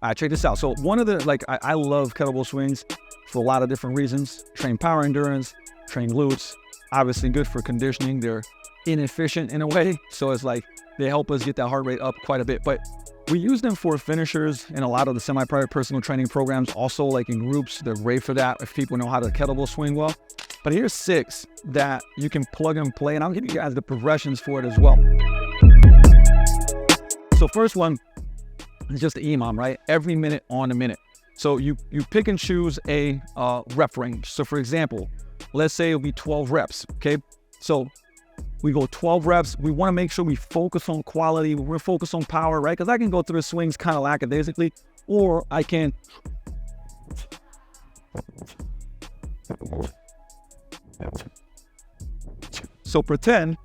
All right, check this out. So one of the, I love kettlebell swings for a lot of different reasons. Train power endurance, train glutes, obviously good for conditioning. They're inefficient in a way. So it's like, they help us get that heart rate up quite a bit. But we use them for finishers in a lot of the semi-private personal training programs. Also, like in groups, they're great for that if people know how to kettlebell swing well. But here's 6 that you can plug and play, and I'll give you guys the progressions for it as well. So first one is just the EMOM, right? Every minute on a minute. So you pick and choose a rep range. So for example, let's say it'll be 12 reps, okay? So we go 12 reps. We want to make sure we focus on quality. We're focused on power, right? Because I can go through the swings kind of lackadaisically, or I can so pretend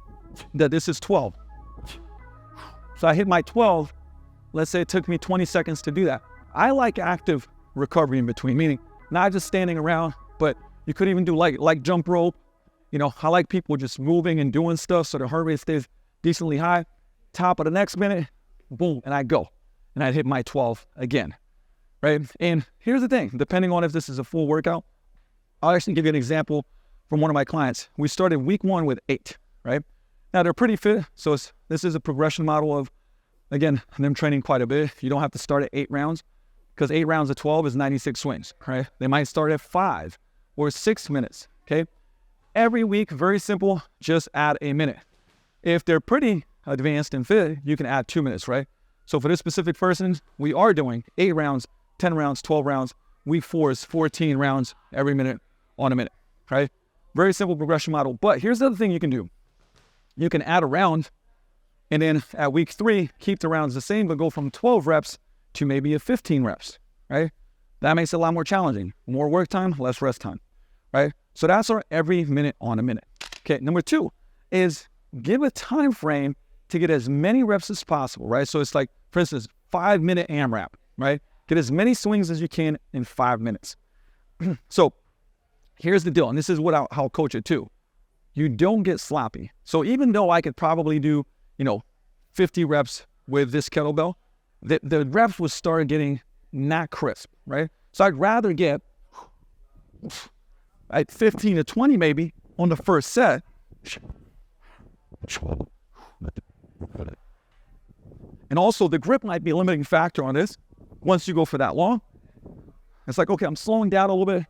that this is 12. So I hit my 12. Let's say it took me 20 seconds to do that. I like active recovery in between, meaning not just standing around, but you could even do like jump rope. You know, I like people just moving and doing stuff so the heart rate stays decently high. Top of the next minute, boom, and I go. And I hit my 12 again, right? And here's the thing, depending on if this is a full workout, I'll actually give you an example from one of my clients. We started week 1 with 8, right? Now they're pretty fit, so this is a progression model of, again, them training quite a bit. You don't have to start at 8 rounds, because 8 rounds of 12 is 96 swings, right? They might start at 5 or 6 minutes, okay? Every week, very simple, just add a minute. If they're pretty advanced and fit, you can add 2 minutes, right? So for this specific person, we are doing 8 rounds, 10 rounds, 12 rounds. Week 4 is 14 rounds every minute on a minute, right? Very simple progression model. But here's the other thing you can do. You can add a round, and then at week 3, keep the rounds the same, but go from 12 reps to maybe a 15 reps, right? That makes it a lot more challenging. More work time, less rest time, right? So that's our every minute on a minute. Okay, number 2 is give a time frame to get as many reps as possible, right? So it's like, for instance, 5-minute AMRAP, right? Get as many swings as you can in 5 minutes. So here's the deal, and this is what I'll coach it too. You don't get sloppy. So even though I could probably do, 50 reps with this kettlebell, the reps would start getting not crisp, right? So I'd rather get 15 to 20 maybe on the first set. And also the grip might be a limiting factor on this. Once you go for that long, it's like, okay, I'm slowing down a little bit.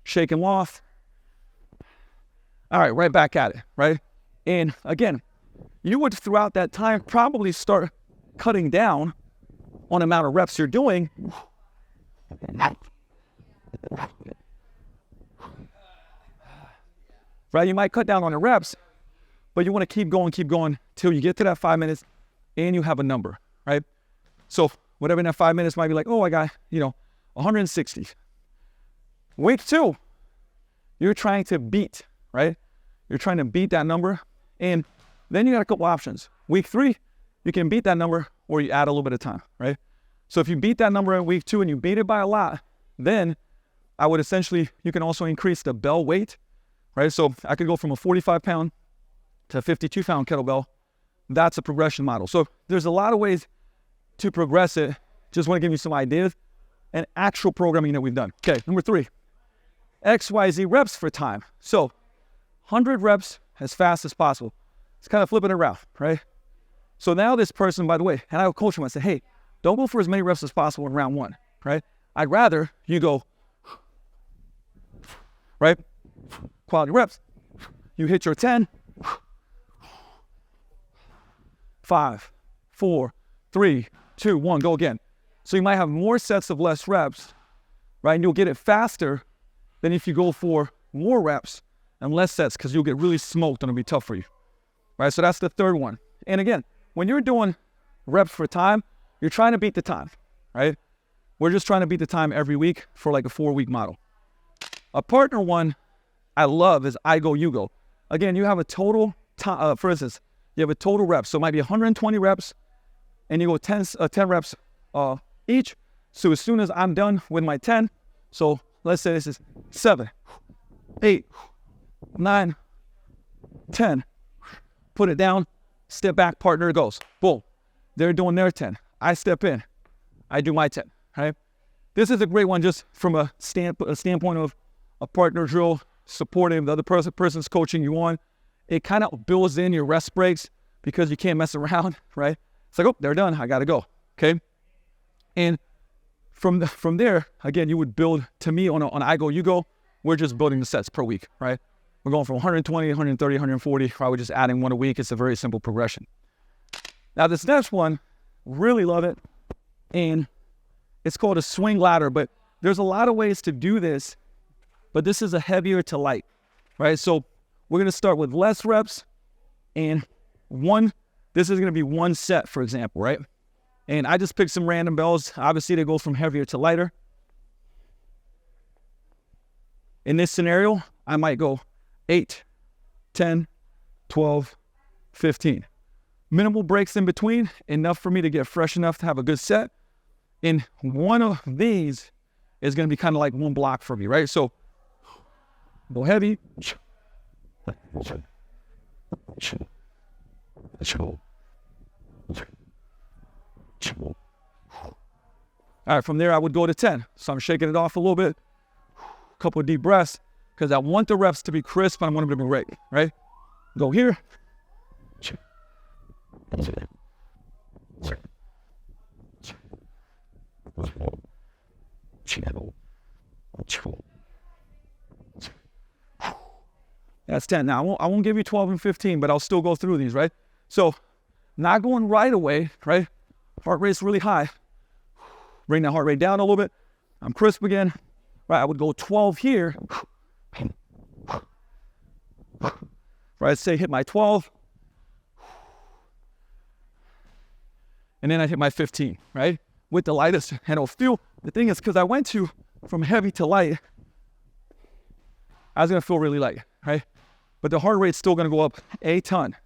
Shaking off. All right, right back at it, right? And again, you would throughout that time probably start cutting down on the amount of reps you're doing. Right, you might cut down on the reps, but you want to keep going till you get to that 5 minutes and you have a number, right? So whatever in that 5 minutes might be like, oh, I got, 160. Week 2, you're trying to beat, right? You're trying to beat that number, and then you got a couple options. Week 3, you can beat that number or you add a little bit of time, right? So if you beat that number in week 2 and you beat it by a lot, then I would essentially, you can also increase the bell weight, right? So I could go from a 45-pound to a 52-pound kettlebell. That's a progression model. So there's a lot of ways to progress it. Just want to give you some ideas and actual programming that we've done. Okay, number 3, XYZ reps for time. So 100 reps as fast as possible. It's kind of flipping it around, right? So now this person, by the way, and I would coach him, I say, hey, don't go for as many reps as possible in round 1, right? I'd rather you go, right? Quality reps. You hit your 10. 5, 4, 3, 2, 1, go again. So you might have more sets of less reps, right? And you'll get it faster than if you go for more reps and less sets, because you'll get really smoked and it'll be tough for you, right? So that's the 3rd one. And again, when you're doing reps for time, you're trying to beat the time, right? We're just trying to beat the time every week for like a 4-week model. A partner one I love is I go, you go. Again, you have a total time, for instance, you have a total reps. So it might be 120 reps and you go 10 reps each. So as soon as I'm done with my 10, so let's say this is 7, 8, 9, 10, put it down, step back, partner goes, boom. They're doing their 10. I step in. I do my 10, right? This is a great one just from a standpoint of a partner drill, supporting the other person's coaching you on. It kind of builds in your rest breaks because you can't mess around, right? It's like, oh, they're done. I got to go, okay? And from there, again, you would build, to me, on I go, you go, we're just building the sets per week, right? We're going from 120, 130, 140, probably just adding one a week. It's a very simple progression. Now, this next one, really love it, and it's called a swing ladder, but there's a lot of ways to do this, but this is a heavier to light, right? So we're going to start with less reps, and this is going to be one set, for example, right? And I just picked some random bells. Obviously, they go from heavier to lighter. In this scenario, I might go 8, 10, 12, 15. Minimal breaks in between, enough for me to get fresh enough to have a good set. And one of these is going to be kind of like one block for me, right? So go heavy. All right, from there I would go to 10. So I'm shaking it off a little bit. A couple of deep breaths, because I want the reps to be crisp and I want them to be ready, right? Go here. That's 10. Now, I won't give you 12 and 15, but I'll still go through these, right? So, not going right away, right? Heart rate's really high. Bring that heart rate down a little bit. I'm crisp again. Right, I would go 12 here. Right, say hit my 12. And then I hit my 15, right? With the lightest, and it'll feel, the thing is, because I went from heavy to light, I was gonna feel really light, right? But the heart rate's still gonna go up a ton.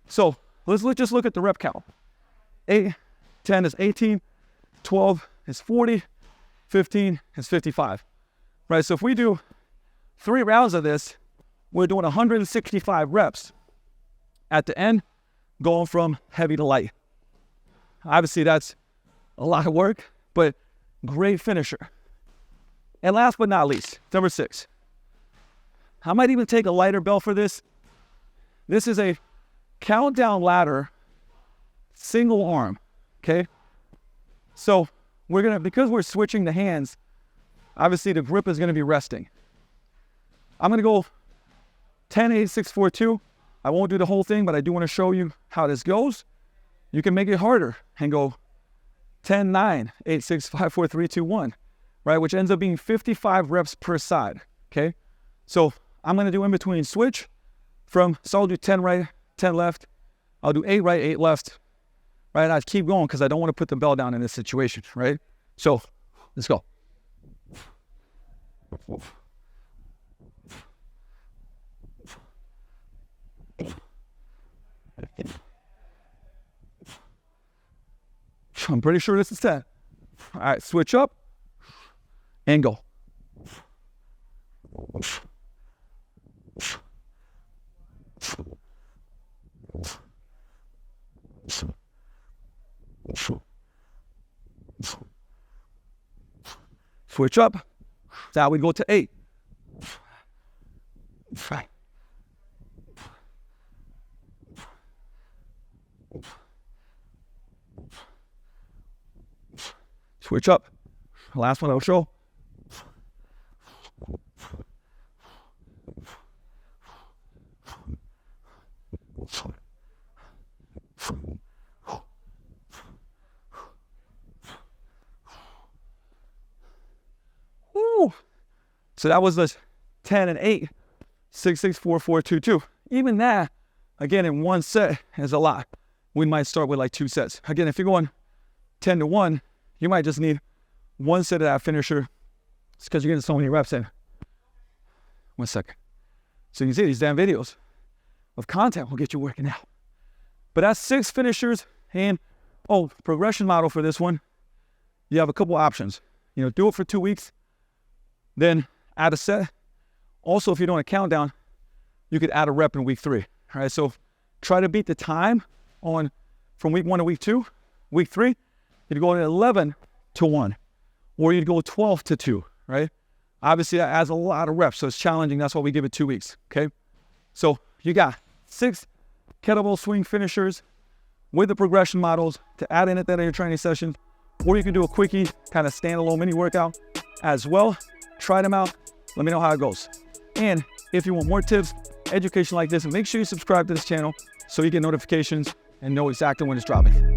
So let's just look at the rep count. 8, 10 is 18, 12 is 40, 15 is 55, right? So if we do 3 rounds of this, we're doing 165 reps at the end, going from heavy to light. Obviously, that's a lot of work, but great finisher. And last but not least, number 6. I might even take a lighter bell for this. This is a countdown ladder, single arm, okay? So because we're switching the hands, obviously the grip is gonna be resting. I'm gonna go 10, 8, 6, 4, 2. I won't do the whole thing, but I do wanna show you how this goes. You can make it harder and go 10, 9, 8, 6, 5, 4, 3, 2, 1, right? Which ends up being 55 reps per side, okay? So I'm gonna do in between switch so I'll do 10 right, 10 left. I'll do 8 right, 8 left, right? And I keep going because I don't want to put the bell down in this situation, right? So let's go. I'm pretty sure this is 10. All right, switch up and go. Switch up. Now we go to 8. Switch up. Last one I'll show. Woo. So that was the 10 and 8, 6, 6, 4, 4, 2, 2. Even that, again, in one set is a lot. We might start with like 2 sets. Again, if you're going 10 to 1, you might just need 1 set of that finisher. It's because you're getting so many reps in. 1 second. So you can see these damn videos of content will get you working out. But that's 6 finishers, and progression model for this one. You have a couple options. Do it for 2 weeks, then add a set. Also, if you're doing a countdown, you could add a rep in week 3. All right, so try to beat the time from week 1 to week 2. Week 3, You'd go 11 to 1, or you'd go 12 to 2, right? Obviously, that adds a lot of reps, so it's challenging. That's why we give it 2 weeks, okay? So you got 6 kettlebell swing finishers with the progression models to add in at the end of your training session, or you can do a quickie kind of standalone mini workout as well. Try them out. Let me know how it goes. And if you want more tips, education like this, make sure you subscribe to this channel so you get notifications and know exactly when it's dropping.